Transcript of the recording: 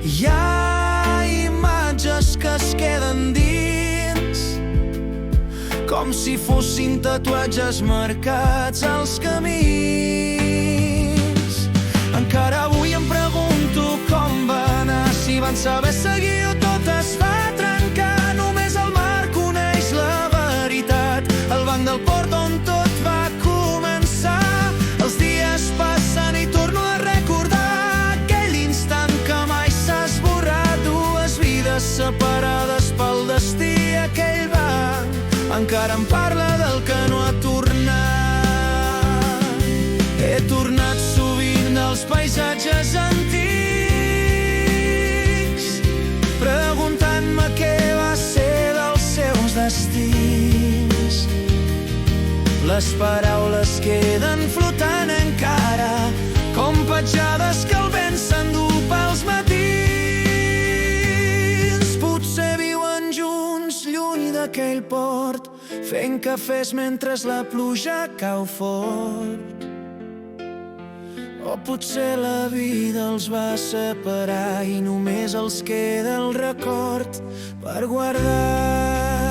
Hi ha imatges que es queden dins, com si fossin tatuatges marcats als camins. Encara avui em pregunto com va anar, si van saber seguir o tot es va trencar. Només el mar coneix la veritat, el banc del port on tot va començar. Els dies passen i torno a recordar aquell instant que mai s'ha esborrat. Dues vides separades pel destí, aquell banc encara em parla del que no ha tornat. He tornat sovint als paisatges antics, preguntant-me què va ser dels seus destins. Les paraules queden flotant encara, com petjades que el vent s'endú pels matins. Potser viuen junts lluny d'aquell port, fent cafès mentre la pluja cau fort. O potser la vida els va separar i només els queda el record per guardar.